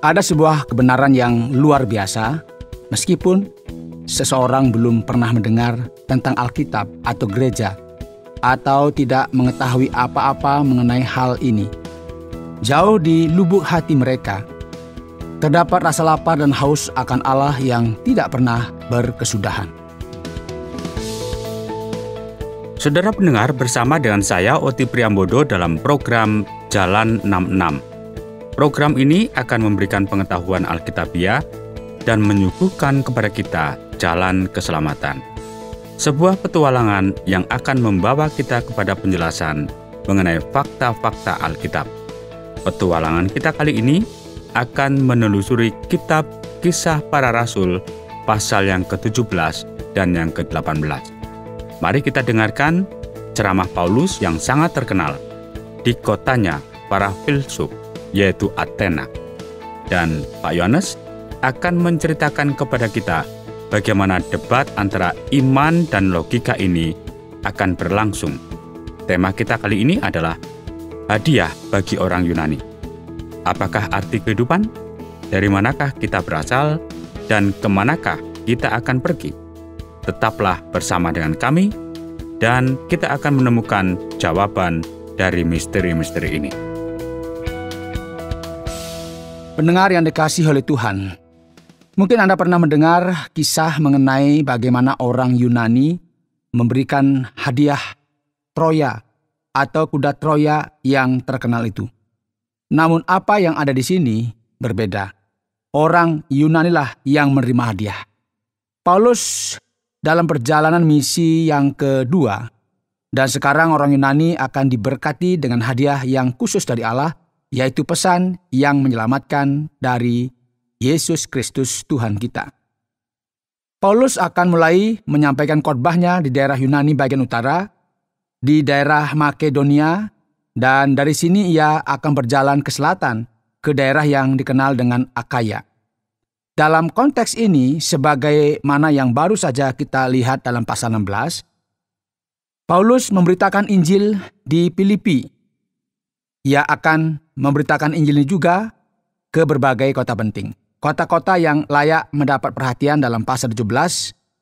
Ada sebuah kebenaran yang luar biasa, meskipun seseorang belum pernah mendengar tentang Alkitab atau gereja, atau tidak mengetahui apa-apa mengenai hal ini. Jauh di lubuk hati mereka, terdapat rasa lapar dan haus akan Allah yang tidak pernah berkesudahan. Saudara pendengar, bersama dengan saya Oti Priambodo dalam program Jalan 66. Program ini akan memberikan pengetahuan Alkitabiah dan menyuguhkan kepada kita jalan keselamatan. Sebuah petualangan yang akan membawa kita kepada penjelasan mengenai fakta-fakta Alkitab. Petualangan kita kali ini akan menelusuri kitab Kisah Para Rasul pasal yang ke-17 dan yang ke-18. Mari kita dengarkan ceramah Paulus yang sangat terkenal di kotanya para filsuf, yaitu Athena. Dan Pak Yohanes akan menceritakan kepada kita bagaimana debat antara iman dan logika ini akan berlangsung. Tema kita kali ini adalah hadiah bagi orang Yunani. Apakah arti kehidupan? Dari manakah kita berasal? Dan kemanakah kita akan pergi? Tetaplah bersama dengan kami, dan kita akan menemukan jawaban dari misteri-misteri ini. Pendengar yang dikasihi oleh Tuhan, mungkin Anda pernah mendengar kisah mengenai bagaimana orang Yunani memberikan hadiah Troya atau kuda Troya yang terkenal itu. Namun apa yang ada di sini berbeda. Orang Yunani lah yang menerima hadiah. Paulus dalam perjalanan misi yang kedua, dan sekarang orang Yunani akan diberkati dengan hadiah yang khusus dari Allah, yaitu pesan yang menyelamatkan dari Yesus Kristus Tuhan kita. Paulus akan mulai menyampaikan khotbahnya di daerah Yunani bagian utara, di daerah Makedonia, dan dari sini ia akan berjalan ke selatan, ke daerah yang dikenal dengan Akaya. Dalam konteks ini, sebagaimana yang baru saja kita lihat dalam pasal 16, Paulus memberitakan Injil di Filipi. Ia akan memberitakan Injil ini juga ke berbagai kota penting. Kota-kota yang layak mendapat perhatian dalam pasal 17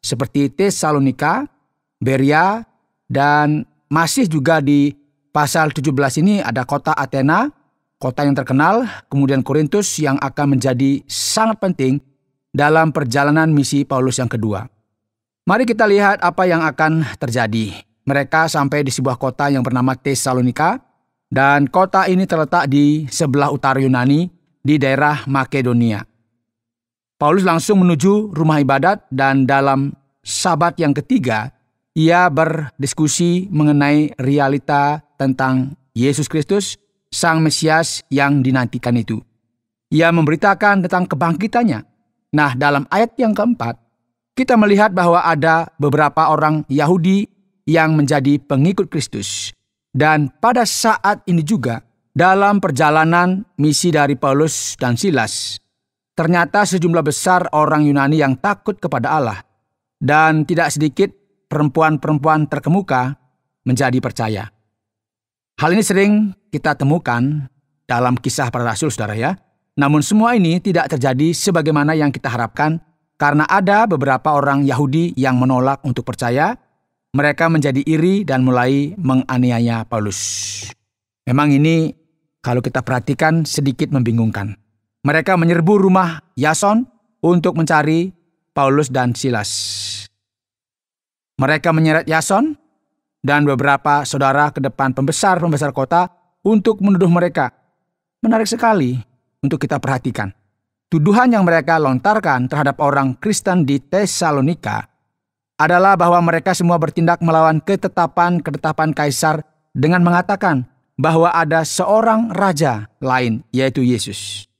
seperti Tesalonika, Berea, dan masih juga di pasal 17 ini ada kota Athena, kota yang terkenal, kemudian Korintus yang akan menjadi sangat penting dalam perjalanan misi Paulus yang kedua. Mari kita lihat apa yang akan terjadi. Mereka sampai di sebuah kota yang bernama Tesalonika, dan kota ini terletak di sebelah utara Yunani di daerah Makedonia. Paulus langsung menuju rumah ibadat, dan dalam sabat yang ketiga, ia berdiskusi mengenai realita tentang Yesus Kristus, Sang Mesias yang dinantikan itu. Ia memberitakan tentang kebangkitannya. Nah, dalam ayat yang keempat, kita melihat bahwa ada beberapa orang Yahudi yang menjadi pengikut Kristus. Dan pada saat ini juga, dalam perjalanan misi dari Paulus dan Silas, ternyata sejumlah besar orang Yunani yang takut kepada Allah, dan tidak sedikit perempuan-perempuan terkemuka menjadi percaya. Hal ini sering kita temukan dalam Kisah Para Rasul, saudara ya. Namun semua ini tidak terjadi sebagaimana yang kita harapkan, karena ada beberapa orang Yahudi yang menolak untuk percaya. Mereka menjadi iri dan mulai menganiaya Paulus. Memang ini kalau kita perhatikan sedikit membingungkan. Mereka menyerbu rumah Yason untuk mencari Paulus dan Silas. Mereka menyeret Yason dan beberapa saudara ke depan pembesar-pembesar kota untuk menuduh mereka. Menarik sekali untuk kita perhatikan. Tuduhan yang mereka lontarkan terhadap orang Kristen di Tesalonika adalah bahwa mereka semua bertindak melawan ketetapan Kaisar dengan mengatakan bahwa ada seorang raja lain, yaitu Yesus.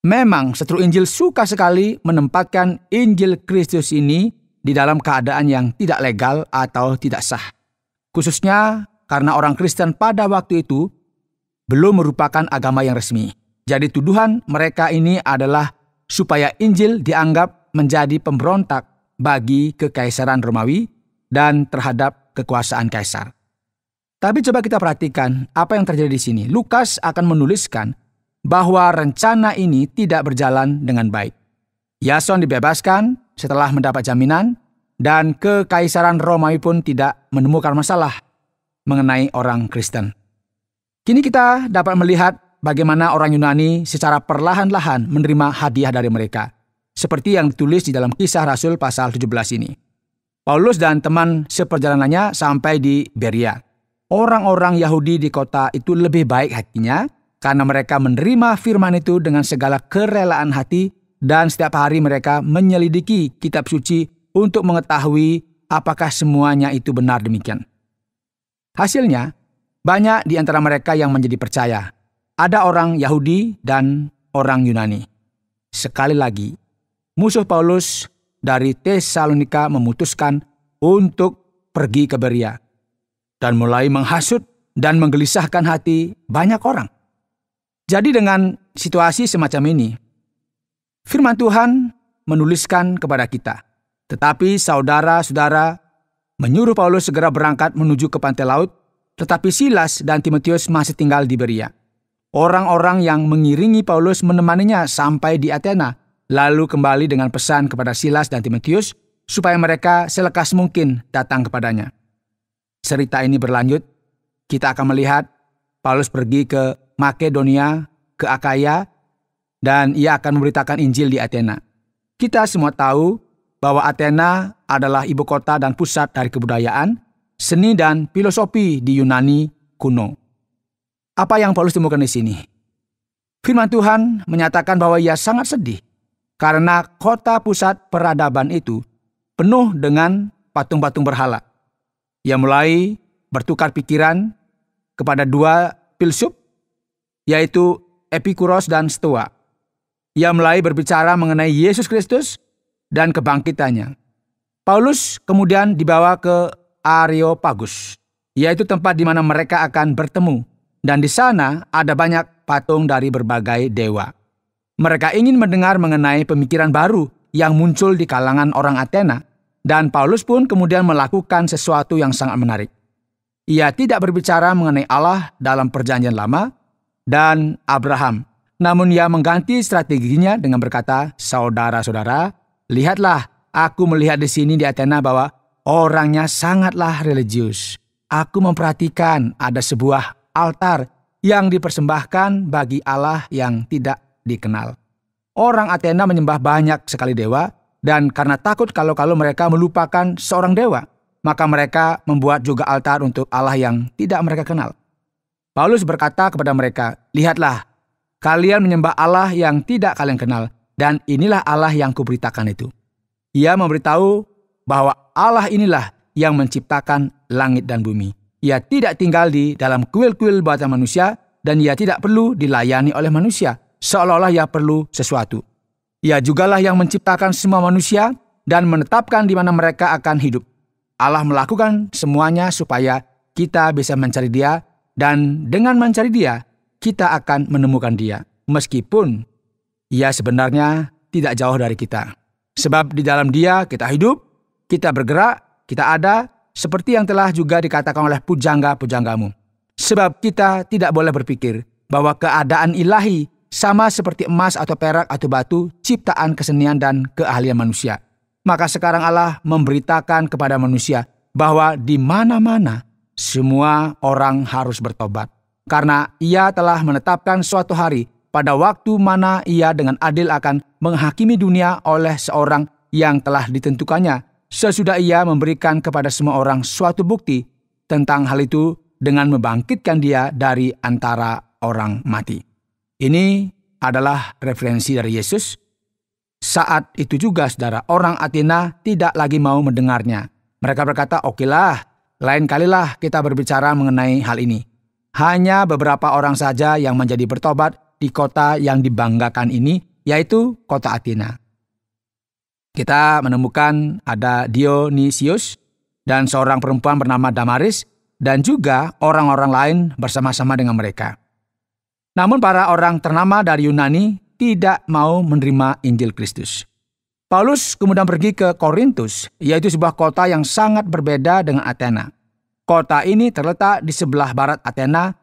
Memang setru Injil suka sekali menempatkan Injil Kristus ini di dalam keadaan yang tidak legal atau tidak sah. Khususnya karena orang Kristen pada waktu itu belum merupakan agama yang resmi. Jadi tuduhan mereka ini adalah supaya Injil dianggap menjadi pemberontak bagi kekaisaran Romawi dan terhadap kekuasaan kaisar. Tapi coba kita perhatikan apa yang terjadi di sini. Lukas akan menuliskan bahwa rencana ini tidak berjalan dengan baik. Yason dibebaskan setelah mendapat jaminan, dan kekaisaran Romawi pun tidak menemukan masalah mengenai orang Kristen. Kini kita dapat melihat bagaimana orang Yunani secara perlahan-lahan menerima hadiah dari mereka, seperti yang ditulis di dalam Kisah Rasul pasal 17 ini. Paulus dan teman seperjalanannya sampai di Beria. Orang-orang Yahudi di kota itu lebih baik hatinya karena mereka menerima firman itu dengan segala kerelaan hati, dan setiap hari mereka menyelidiki kitab suci untuk mengetahui apakah semuanya itu benar demikian. Hasilnya, banyak di antara mereka yang menjadi percaya. Ada orang Yahudi dan orang Yunani. Sekali lagi, musuh Paulus dari Tesalonika memutuskan untuk pergi ke Beria dan mulai menghasut dan menggelisahkan hati banyak orang. Jadi dengan situasi semacam ini, firman Tuhan menuliskan kepada kita, tetapi saudara-saudara menyuruh Paulus segera berangkat menuju ke pantai laut, tetapi Silas dan Timotius masih tinggal di Beria. Orang-orang yang mengiringi Paulus menemaninya sampai di Athena, lalu kembali dengan pesan kepada Silas dan Timotius supaya mereka selekas mungkin datang kepadanya. Cerita ini berlanjut, kita akan melihat Paulus pergi ke Makedonia, ke Akaya, dan ia akan memberitakan Injil di Athena. Kita semua tahu bahwa Athena adalah ibu kota dan pusat dari kebudayaan, seni dan filosofi di Yunani kuno. Apa yang Paulus temukan di sini? Firman Tuhan menyatakan bahwa ia sangat sedih karena kota pusat peradaban itu penuh dengan patung-patung berhala. Ia mulai bertukar pikiran kepada dua filsuf, yaitu Epikuros dan Stoa. Ia mulai berbicara mengenai Yesus Kristus dan kebangkitannya. Paulus kemudian dibawa ke Areopagus, yaitu tempat di mana mereka akan bertemu. Dan di sana ada banyak patung dari berbagai dewa. Mereka ingin mendengar mengenai pemikiran baru yang muncul di kalangan orang Athena. Dan Paulus pun kemudian melakukan sesuatu yang sangat menarik. Ia tidak berbicara mengenai Allah dalam Perjanjian Lama dan Abraham. Namun ia mengganti strateginya dengan berkata, "Saudara-saudara, lihatlah, aku melihat di sini di Athena bahwa orangnya sangatlah religius. Aku memperhatikan ada sebuah altar yang dipersembahkan bagi Allah yang tidak dikenal. Orang Athena menyembah banyak sekali dewa, dan karena takut kalau mereka melupakan seorang dewa, maka mereka membuat juga altar untuk Allah yang tidak mereka kenal." Paulus berkata kepada mereka, "Lihatlah, kalian menyembah Allah yang tidak kalian kenal, dan inilah Allah yang kuberitakan itu." Ia memberitahu bahwa Allah inilah yang menciptakan langit dan bumi. Ia tidak tinggal di dalam kuil-kuil buatan manusia, dan ia tidak perlu dilayani oleh manusia, seolah-olah ia perlu sesuatu. Ia jugalah yang menciptakan semua manusia dan menetapkan di mana mereka akan hidup. Allah melakukan semuanya supaya kita bisa mencari Dia, dan dengan mencari Dia, kita akan menemukan Dia, meskipun Ia sebenarnya tidak jauh dari kita. Sebab di dalam Dia kita hidup, kita bergerak, kita ada, seperti yang telah juga dikatakan oleh pujangga-pujanggamu. Sebab kita tidak boleh berpikir bahwa keadaan ilahi sama seperti emas atau perak atau batu, ciptaan kesenian dan keahlian manusia. Maka sekarang Allah memberitakan kepada manusia bahwa di mana-mana semua orang harus bertobat. Karena Ia telah menetapkan suatu hari pada waktu mana Ia dengan adil akan menghakimi dunia oleh seorang yang telah ditentukannya, sesudah Ia memberikan kepada semua orang suatu bukti tentang hal itu dengan membangkitkan Dia dari antara orang mati. Ini adalah referensi dari Yesus. Saat itu juga, saudara, orang Athena tidak lagi mau mendengarnya. Mereka berkata, "Okelah, lain kalilah kita berbicara mengenai hal ini." Hanya beberapa orang saja yang menjadi bertobat di kota yang dibanggakan ini, yaitu kota Athena. Kita menemukan ada Dionysius dan seorang perempuan bernama Damaris, dan juga orang-orang lain bersama-sama dengan mereka. Namun para orang ternama dari Yunani tidak mau menerima Injil Kristus. Paulus kemudian pergi ke Korintus, yaitu sebuah kota yang sangat berbeda dengan Athena. Kota ini terletak di sebelah barat Athena,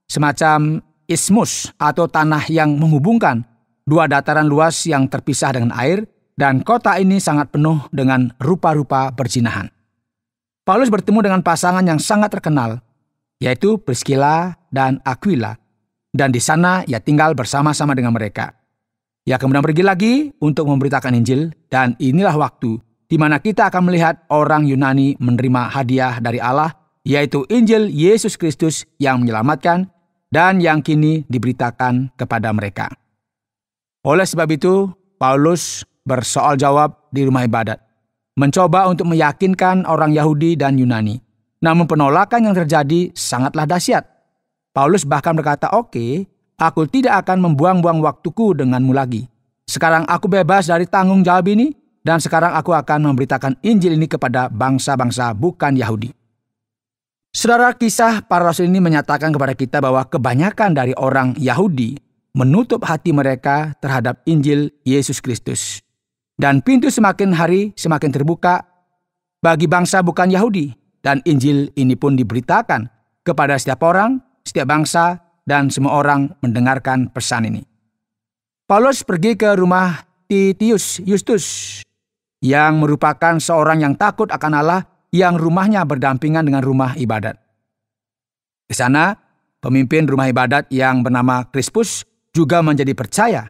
semacam isthmus atau tanah yang menghubungkan dua dataran luas yang terpisah dengan air, dan kota ini sangat penuh dengan rupa-rupa perzinahan. Paulus bertemu dengan pasangan yang sangat terkenal, yaitu Priscilla dan Aquila, dan di sana ia tinggal bersama-sama dengan mereka. Ia kemudian pergi lagi untuk memberitakan Injil, dan inilah waktu di mana kita akan melihat orang Yunani menerima hadiah dari Allah, yaitu Injil Yesus Kristus yang menyelamatkan dan yang kini diberitakan kepada mereka. Oleh sebab itu, Paulus bersoal jawab di rumah ibadat, mencoba untuk meyakinkan orang Yahudi dan Yunani. Namun penolakan yang terjadi sangatlah dahsyat. Paulus bahkan berkata, "Oke, aku tidak akan membuang-buang waktuku denganmu lagi. Sekarang aku bebas dari tanggung jawab ini, dan sekarang aku akan memberitakan Injil ini kepada bangsa-bangsa bukan Yahudi." Saudara, kisah para rasul ini menyatakan kepada kita bahwa kebanyakan dari orang Yahudi menutup hati mereka terhadap Injil Yesus Kristus. Dan pintu semakin hari semakin terbuka bagi bangsa bukan Yahudi. Dan Injil ini pun diberitakan kepada setiap orang, setiap bangsa, dan semua orang mendengarkan pesan ini. Paulus pergi ke rumah Titius Justus, yang merupakan seorang yang takut akan Allah, yang rumahnya berdampingan dengan rumah ibadat. Di sana, pemimpin rumah ibadat yang bernama Crispus juga menjadi percaya.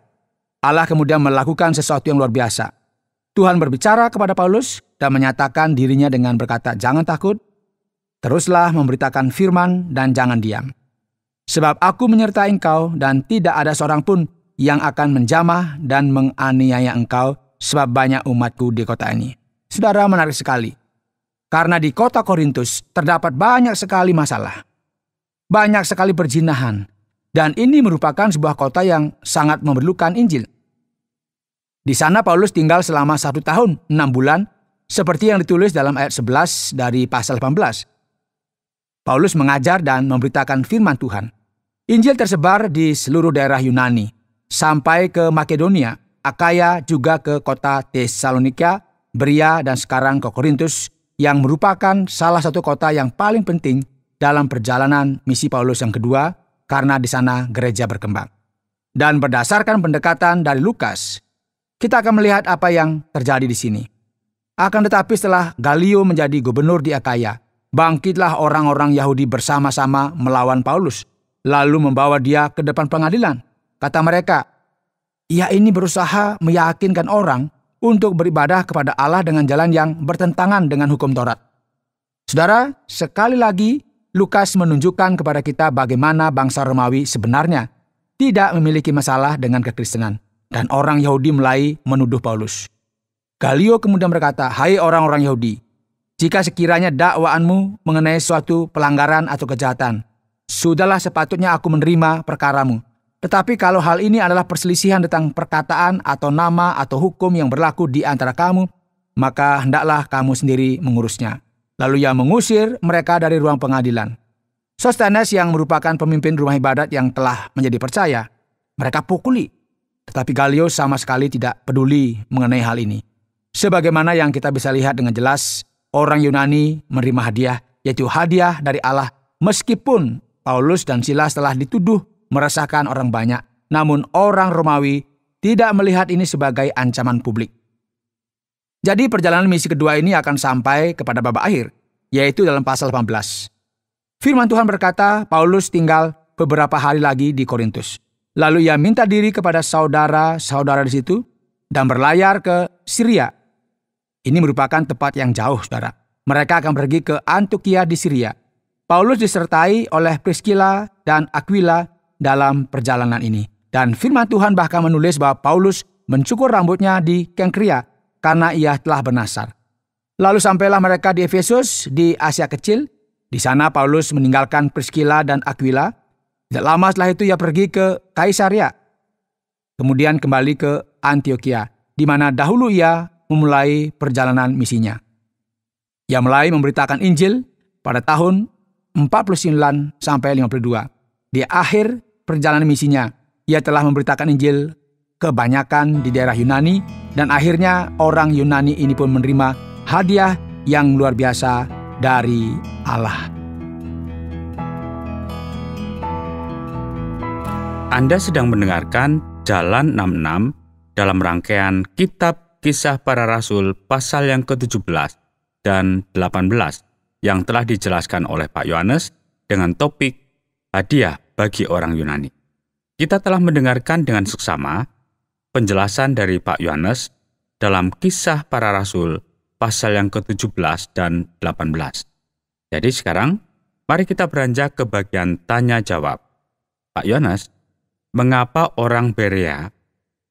Allah kemudian melakukan sesuatu yang luar biasa. Tuhan berbicara kepada Paulus dan menyatakan dirinya dengan berkata, "Jangan takut, teruslah memberitakan firman dan jangan diam. Sebab aku menyertai engkau dan tidak ada seorang pun yang akan menjamah dan menganiaya engkau, sebab banyak umatku di kota ini." Saudara, menarik sekali. Karena di kota Korintus terdapat banyak sekali masalah. Banyak sekali perzinahan. Dan ini merupakan sebuah kota yang sangat memerlukan Injil. Di sana Paulus tinggal selama 1 tahun 6 bulan, seperti yang ditulis dalam ayat 11 dari pasal 18. Paulus mengajar dan memberitakan firman Tuhan. Injil tersebar di seluruh daerah Yunani, sampai ke Makedonia, Akaya, juga ke kota Tesalonika, Beria, dan sekarang ke Korintus, yang merupakan salah satu kota yang paling penting dalam perjalanan misi Paulus yang kedua, karena di sana gereja berkembang. Dan berdasarkan pendekatan dari Lukas, kita akan melihat apa yang terjadi di sini. Akan tetapi setelah Galio menjadi gubernur di Akaya, bangkitlah orang-orang Yahudi bersama-sama melawan Paulus, lalu membawa dia ke depan pengadilan. Kata mereka, "Ia ini berusaha meyakinkan orang untuk beribadah kepada Allah dengan jalan yang bertentangan dengan hukum Taurat." Saudara, sekali lagi Lukas menunjukkan kepada kita bagaimana bangsa Romawi sebenarnya tidak memiliki masalah dengan kekristenan, dan orang Yahudi mulai menuduh Paulus. Galio kemudian berkata, "Hai orang-orang Yahudi, jika sekiranya dakwaanmu mengenai suatu pelanggaran atau kejahatan, sudahlah sepatutnya aku menerima perkaramu. Tetapi kalau hal ini adalah perselisihan tentang perkataan atau nama atau hukum yang berlaku di antara kamu, maka hendaklah kamu sendiri mengurusnya." Lalu ia mengusir mereka dari ruang pengadilan. Sostenes yang merupakan pemimpin rumah ibadat yang telah menjadi percaya, mereka pukuli. Tetapi Galio sama sekali tidak peduli mengenai hal ini. Sebagaimana yang kita bisa lihat dengan jelas, orang Yunani menerima hadiah, yaitu hadiah dari Allah, meskipun Paulus dan Silas telah dituduh meresahkan orang banyak. Namun orang Romawi tidak melihat ini sebagai ancaman publik. Jadi perjalanan misi kedua ini akan sampai kepada babak akhir, yaitu dalam pasal 18. Firman Tuhan berkata, Paulus tinggal beberapa hari lagi di Korintus. Lalu ia minta diri kepada saudara-saudara di situ dan berlayar ke Syria. Ini merupakan tempat yang jauh, saudara. Mereka akan pergi ke Antioquia di Syria. Paulus disertai oleh Priscilla dan Aquila dalam perjalanan ini. Dan firman Tuhan bahkan menulis bahwa Paulus mencukur rambutnya di Kenkrea karena ia telah bernasar. Lalu sampailah mereka di Efesus di Asia Kecil. Di sana Paulus meninggalkan Priscilla dan Aquila. Tidak lama setelah itu ia pergi ke Kaisarea. Kemudian kembali ke Antioquia, di mana dahulu ia memulai perjalanan misinya. Ia mulai memberitakan Injil pada tahun 49 sampai 52. Di akhir perjalanan misinya, ia telah memberitakan Injil kebanyakan di daerah Yunani, dan akhirnya orang Yunani ini pun menerima hadiah yang luar biasa dari Allah. Anda sedang mendengarkan Jalan 66 dalam rangkaian Kitab Kisah Para Rasul pasal yang ke-17 dan 18 yang telah dijelaskan oleh Pak Yohanes dengan topik hadiah bagi orang Yunani. Kita telah mendengarkan dengan seksama penjelasan dari Pak Yohanes dalam Kisah Para Rasul pasal yang ke-17 dan 18. Jadi sekarang, mari kita beranjak ke bagian tanya jawab. Pak Yohanes, mengapa orang Berea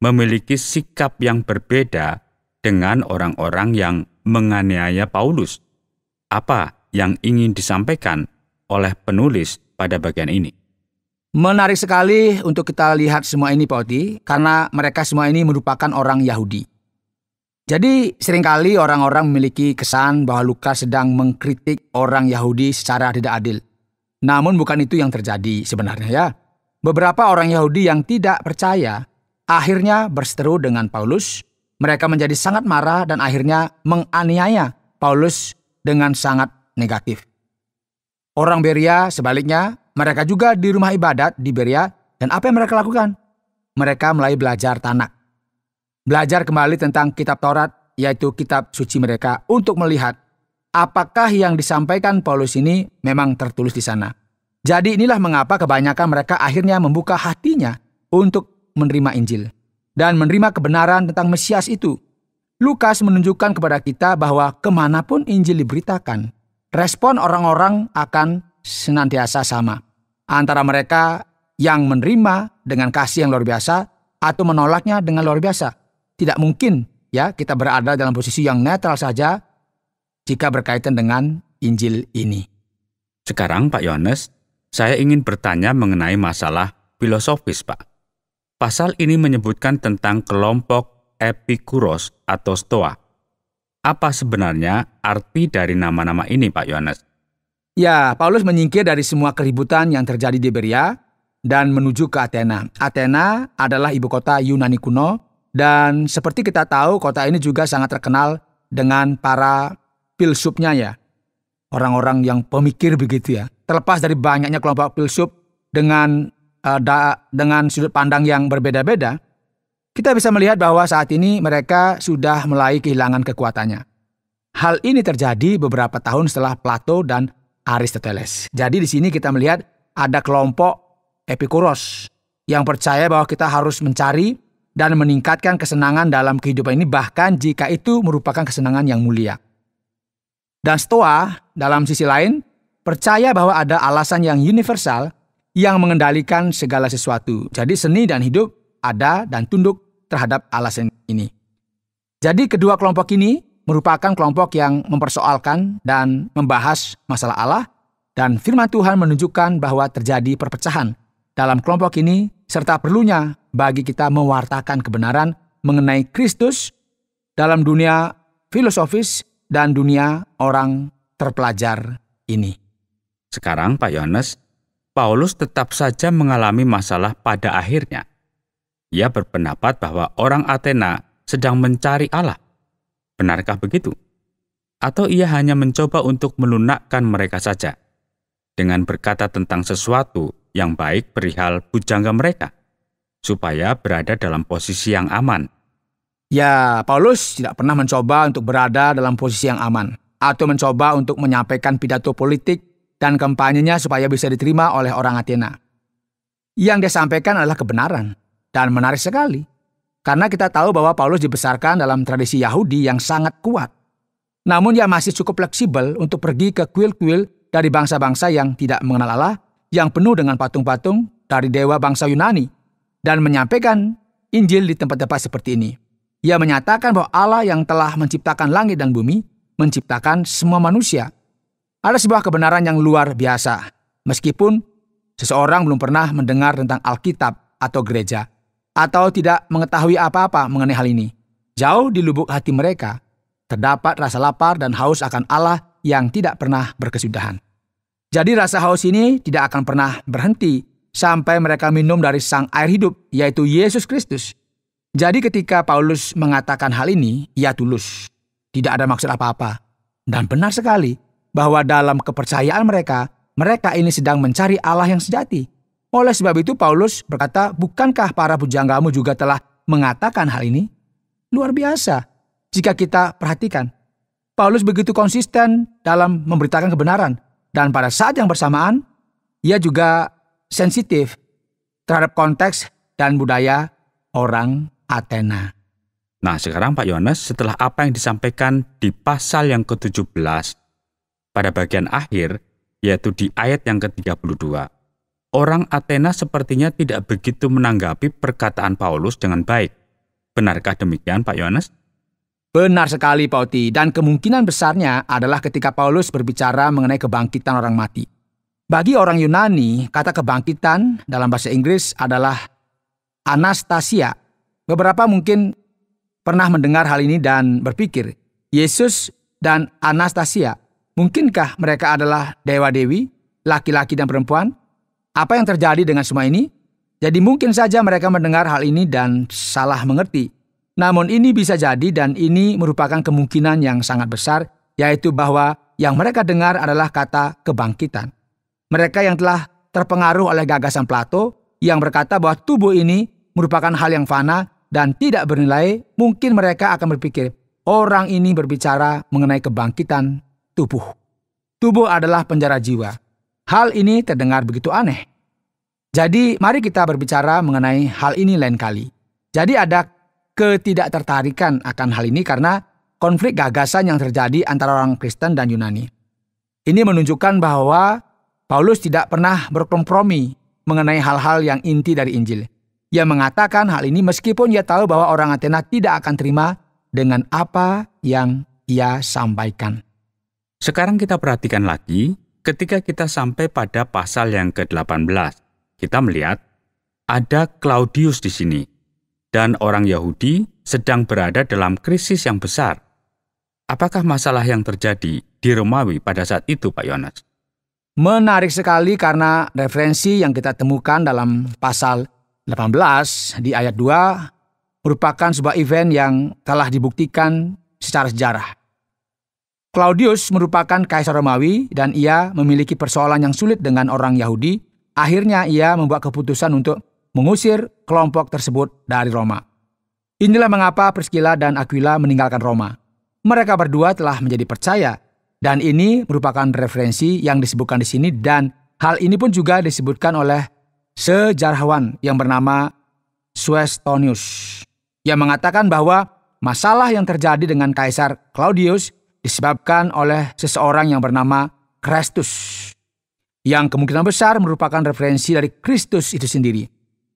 memiliki sikap yang berbeda dengan orang-orang yang menganiaya Paulus? Apa yang ingin disampaikan oleh penulis pada bagian ini? Menarik sekali untuk kita lihat semua ini, Pak Oti, karena mereka semua ini merupakan orang Yahudi. Jadi seringkali orang-orang memiliki kesan bahwa Lukas sedang mengkritik orang Yahudi secara tidak adil. Namun bukan itu yang terjadi sebenarnya ya. Beberapa orang Yahudi yang tidak percaya akhirnya berseteru dengan Paulus. Mereka menjadi sangat marah dan akhirnya menganiaya Paulus dengan sangat negatif. Orang Berea sebaliknya, mereka juga di rumah ibadat di Berea, dan apa yang mereka lakukan? Mereka mulai belajar Tanakh. Belajar kembali tentang kitab Taurat, yaitu kitab suci mereka, untuk melihat apakah yang disampaikan Paulus ini memang tertulis di sana. Jadi inilah mengapa kebanyakan mereka akhirnya membuka hatinya untuk menerima Injil dan menerima kebenaran tentang Mesias itu. Lukas menunjukkan kepada kita bahwa kemanapun Injil diberitakan, respon orang-orang akan senantiasa sama. Antara mereka yang menerima dengan kasih yang luar biasa atau menolaknya dengan luar biasa. Tidak mungkin ya kita berada dalam posisi yang netral saja jika berkaitan dengan Injil ini. Sekarang Pak Yohanes, saya ingin bertanya mengenai masalah filosofis, Pak. Pasal ini menyebutkan tentang kelompok Epikuros atau Stoa. Apa sebenarnya arti dari nama-nama ini, Pak Yohanes? Ya, Paulus menyingkir dari semua keributan yang terjadi di Berea dan menuju ke Athena. Athena adalah ibu kota Yunani kuno, dan seperti kita tahu kota ini juga sangat terkenal dengan para filsufnya ya. Orang-orang yang pemikir begitu ya. Terlepas dari banyaknya kelompok filsuf dengan sudut pandang yang berbeda-beda, kita bisa melihat bahwa saat ini mereka sudah mulai kehilangan kekuatannya. Hal ini terjadi beberapa tahun setelah Plato dan Aristoteles. Jadi di sini kita melihat ada kelompok Epikuros yang percaya bahwa kita harus mencari dan meningkatkan kesenangan dalam kehidupan ini, bahkan jika itu merupakan kesenangan yang mulia. Dan Stoa dalam sisi lain percaya bahwa ada alasan yang universal yang mengendalikan segala sesuatu. Jadi seni dan hidup ada dan tunduk terhadap alasan ini. Jadi kedua kelompok ini merupakan kelompok yang mempersoalkan dan membahas masalah Allah, dan firman Tuhan menunjukkan bahwa terjadi perpecahan dalam kelompok ini serta perlunya bagi kita mewartakan kebenaran mengenai Kristus dalam dunia filosofis dan dunia orang terpelajar ini. Sekarang Pak Yohanes, Paulus tetap saja mengalami masalah pada akhirnya. Ia berpendapat bahwa orang Athena sedang mencari Allah. Benarkah begitu? Atau ia hanya mencoba untuk melunakkan mereka saja dengan berkata tentang sesuatu yang baik perihal pujangga mereka, supaya berada dalam posisi yang aman? Ya, Paulus tidak pernah mencoba untuk berada dalam posisi yang aman atau mencoba untuk menyampaikan pidato politik dan kampanyenya supaya bisa diterima oleh orang Athena. Yang dia sampaikan adalah kebenaran, dan menarik sekali. Karena kita tahu bahwa Paulus dibesarkan dalam tradisi Yahudi yang sangat kuat. Namun dia masih cukup fleksibel untuk pergi ke kuil-kuil dari bangsa-bangsa yang tidak mengenal Allah, yang penuh dengan patung-patung dari dewa bangsa Yunani, dan menyampaikan Injil di tempat-tempat seperti ini. Ia menyatakan bahwa Allah yang telah menciptakan langit dan bumi, menciptakan semua manusia. Ada sebuah kebenaran yang luar biasa, meskipun seseorang belum pernah mendengar tentang Alkitab atau gereja, atau tidak mengetahui apa-apa mengenai hal ini. Jauh di lubuk hati mereka, terdapat rasa lapar dan haus akan Allah yang tidak pernah berkesudahan. Jadi rasa haus ini tidak akan pernah berhenti sampai mereka minum dari sang air hidup, yaitu Yesus Kristus. Jadi ketika Paulus mengatakan hal ini, ia tulus. Tidak ada maksud apa-apa. Dan benar sekali bahwa dalam kepercayaan mereka ini sedang mencari Allah yang sejati. Oleh sebab itu Paulus berkata, bukankah para pujanggamu juga telah mengatakan hal ini? Luar biasa jika kita perhatikan. Paulus begitu konsisten dalam memberitakan kebenaran. Dan pada saat yang bersamaan, ia juga sensitif terhadap konteks dan budaya orang Athena. Nah, sekarang Pak Yohanes, setelah apa yang disampaikan di pasal yang ke-17, pada bagian akhir, yaitu di ayat yang ke-32, orang Athena sepertinya tidak begitu menanggapi perkataan Paulus dengan baik. Benarkah demikian, Pak Yohanes? Benar sekali, Pak Oti. Dan kemungkinan besarnya adalah ketika Paulus berbicara mengenai kebangkitan orang mati. Bagi orang Yunani, kata kebangkitan dalam bahasa Inggris adalah Anastasia. Beberapa mungkin pernah mendengar hal ini dan berpikir, Yesus dan Anastasia, mungkinkah mereka adalah dewa-dewi, laki-laki dan perempuan? Apa yang terjadi dengan semua ini? Jadi mungkin saja mereka mendengar hal ini dan salah mengerti. Namun ini bisa jadi dan ini merupakan kemungkinan yang sangat besar, yaitu bahwa yang mereka dengar adalah kata kebangkitan. Mereka yang telah terpengaruh oleh gagasan Plato yang berkata bahwa tubuh ini merupakan hal yang fana dan tidak bernilai, mungkin mereka akan berpikir, orang ini berbicara mengenai kebangkitan tubuh. Tubuh adalah penjara jiwa. Hal ini terdengar begitu aneh. Jadi mari kita berbicara mengenai hal ini lain kali. Jadi ada ketidaktertarikan akan hal ini karena konflik gagasan yang terjadi antara orang Kristen dan Yunani. Ini menunjukkan bahwa Paulus tidak pernah berkompromi mengenai hal-hal yang inti dari Injil. Ia mengatakan hal ini meskipun ia tahu bahwa orang Athena tidak akan terima dengan apa yang ia sampaikan. Sekarang kita perhatikan lagi ketika kita sampai pada pasal yang ke-18. Kita melihat ada Claudius di sini. Dan orang Yahudi sedang berada dalam krisis yang besar. Apakah masalah yang terjadi di Romawi pada saat itu, Pak Yohanes? Menarik sekali karena referensi yang kita temukan dalam pasal 18 di ayat 2 merupakan sebuah event yang telah dibuktikan secara sejarah. Claudius merupakan kaisar Romawi dan ia memiliki persoalan yang sulit dengan orang Yahudi. Akhirnya ia membuat keputusan untuk mengusir kelompok tersebut dari Roma. Inilah mengapa Priscilla dan Aquila meninggalkan Roma. Mereka berdua telah menjadi percaya, dan ini merupakan referensi yang disebutkan di sini, dan hal ini pun juga disebutkan oleh sejarawan yang bernama Suetonius, yang mengatakan bahwa masalah yang terjadi dengan Kaisar Claudius disebabkan oleh seseorang yang bernama Kristus, yang kemungkinan besar merupakan referensi dari Kristus itu sendiri.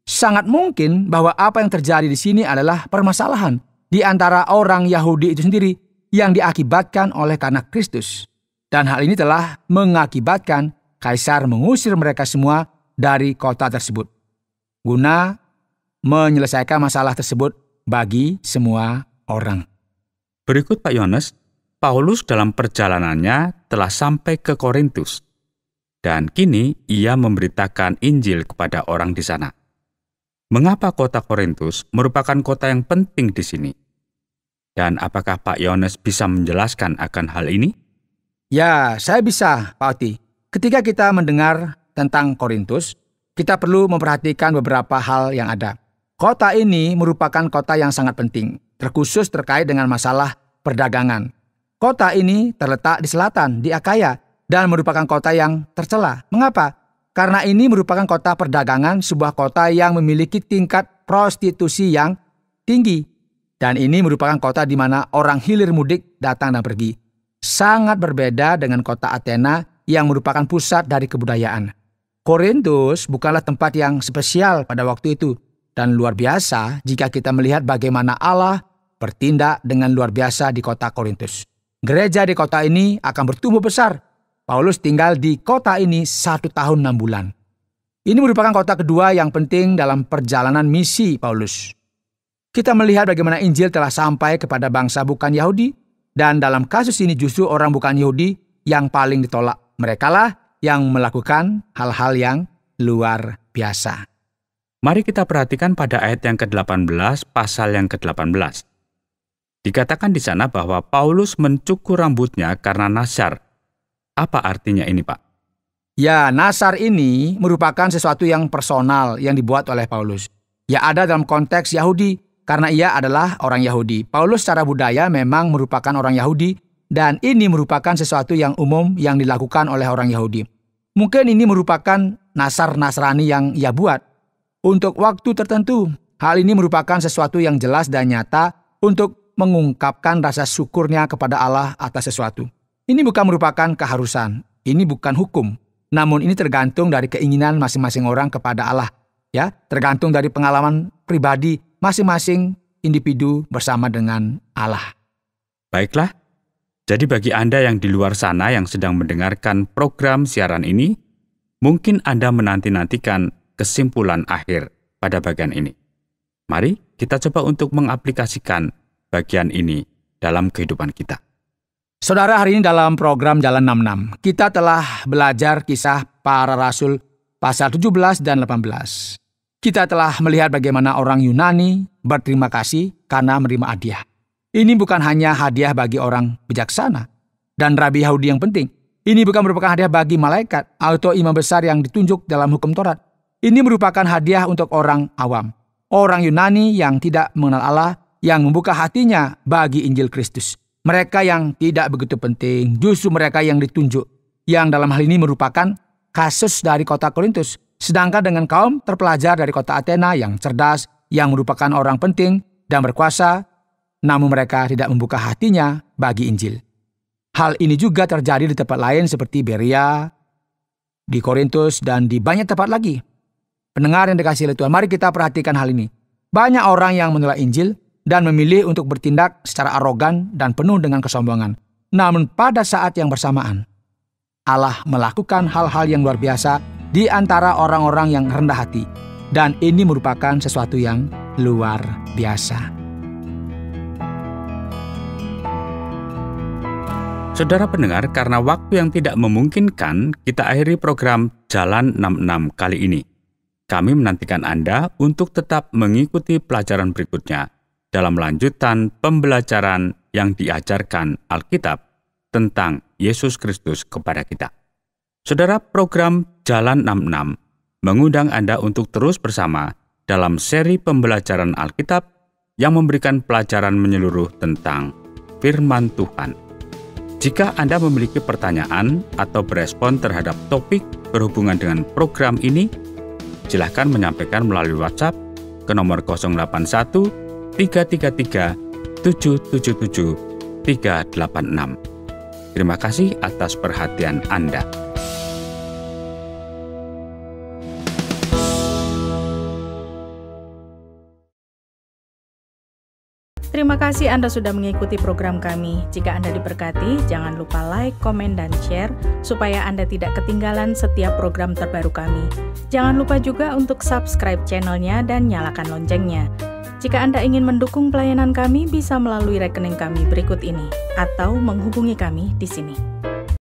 Sangat mungkin bahwa apa yang terjadi di sini adalah permasalahan di antara orang Yahudi itu sendiri yang diakibatkan oleh karena Kristus. Dan hal ini telah mengakibatkan kaisar mengusir mereka semua dari kota tersebut, guna menyelesaikan masalah tersebut bagi semua orang. Berikut Pak Yohanes, Paulus dalam perjalanannya telah sampai ke Korintus. Dan kini ia memberitakan Injil kepada orang di sana. Mengapa kota Korintus merupakan kota yang penting di sini? Dan apakah Pak Yohanes bisa menjelaskan akan hal ini? Ya, saya bisa, Pak Oti. Ketika kita mendengar tentang Korintus, kita perlu memperhatikan beberapa hal yang ada. Kota ini merupakan kota yang sangat penting, terkhusus terkait dengan masalah perdagangan. Kota ini terletak di selatan, di Akaya, dan merupakan kota yang tercela. Mengapa? Karena ini merupakan kota perdagangan, sebuah kota yang memiliki tingkat prostitusi yang tinggi. Dan ini merupakan kota di mana orang hilir mudik datang dan pergi. Sangat berbeda dengan kota Athena yang merupakan pusat dari kebudayaan. Korintus bukanlah tempat yang spesial pada waktu itu. Dan luar biasa jika kita melihat bagaimana Allah bertindak dengan luar biasa di kota Korintus. Gereja di kota ini akan bertumbuh besar. Paulus tinggal di kota ini 1 tahun 6 bulan. Ini merupakan kota kedua yang penting dalam perjalanan misi Paulus. Kita melihat bagaimana Injil telah sampai kepada bangsa bukan Yahudi, dan dalam kasus ini justru orang bukan Yahudi yang paling ditolak. Merekalah yang melakukan hal-hal yang luar biasa. Mari kita perhatikan pada ayat yang ke-18, pasal yang ke-18. Dikatakan di sana bahwa Paulus mencukur rambutnya karena nasyar. Apa artinya ini, Pak? Ya, nasar ini merupakan sesuatu yang personal yang dibuat oleh Paulus. Ya, ada dalam konteks Yahudi karena ia adalah orang Yahudi. Paulus secara budaya memang merupakan orang Yahudi dan ini merupakan sesuatu yang umum yang dilakukan oleh orang Yahudi. Mungkin ini merupakan nasar Nasrani yang ia buat untuk waktu tertentu. Hal ini merupakan sesuatu yang jelas dan nyata untuk mengungkapkan rasa syukurnya kepada Allah atas sesuatu. Ini bukan merupakan keharusan, ini bukan hukum. Namun ini tergantung dari keinginan masing-masing orang kepada Allah. Ya, tergantung dari pengalaman pribadi masing-masing individu bersama dengan Allah. Baiklah, jadi bagi Anda yang di luar sana yang sedang mendengarkan program siaran ini, mungkin Anda menanti-nantikan kesimpulan akhir pada bagian ini. Mari kita coba untuk mengaplikasikan bagian ini dalam kehidupan kita. Saudara, hari ini dalam program Jalan 66, kita telah belajar kisah para rasul pasal 17 dan 18. Kita telah melihat bagaimana orang Yunani berterima kasih karena menerima hadiah. Ini bukan hanya hadiah bagi orang bijaksana dan rabi Yahudi yang penting. Ini bukan merupakan hadiah bagi malaikat atau imam besar yang ditunjuk dalam hukum Taurat. Ini merupakan hadiah untuk orang awam. Orang Yunani yang tidak mengenal Allah, yang membuka hatinya bagi Injil Kristus. Mereka yang tidak begitu penting, justru mereka yang ditunjuk. Yang dalam hal ini merupakan kasus dari kota Korintus. Sedangkan dengan kaum terpelajar dari kota Athena yang cerdas, yang merupakan orang penting dan berkuasa, namun mereka tidak membuka hatinya bagi Injil. Hal ini juga terjadi di tempat lain seperti Berea, di Korintus, dan di banyak tempat lagi. Pendengar yang dikasihi oleh Tuhan, mari kita perhatikan hal ini. Banyak orang yang menolak Injil dan memilih untuk bertindak secara arogan dan penuh dengan kesombongan. Namun pada saat yang bersamaan, Allah melakukan hal-hal yang luar biasa di antara orang-orang yang rendah hati. Dan ini merupakan sesuatu yang luar biasa. Saudara pendengar, karena waktu yang tidak memungkinkan, kita akhiri program Jalan 66 kali ini. Kami menantikan Anda untuk tetap mengikuti pelajaran berikutnya dalam lanjutan pembelajaran yang diajarkan Alkitab tentang Yesus Kristus kepada kita. Saudara, program Jalan 66 mengundang Anda untuk terus bersama dalam seri pembelajaran Alkitab yang memberikan pelajaran menyeluruh tentang firman Tuhan. Jika Anda memiliki pertanyaan atau berespon terhadap topik berhubungan dengan program ini, silakan menyampaikan melalui WhatsApp ke nomor 081 333 777 386. Terima kasih atas perhatian Anda. Terima kasih Anda sudah mengikuti program kami. Jika Anda diberkati, jangan lupa like, komen, dan share supaya Anda tidak ketinggalan setiap program terbaru kami. Jangan lupa juga untuk subscribe channelnya dan nyalakan loncengnya. Jika Anda ingin mendukung pelayanan kami, bisa melalui rekening kami berikut ini atau menghubungi kami di sini.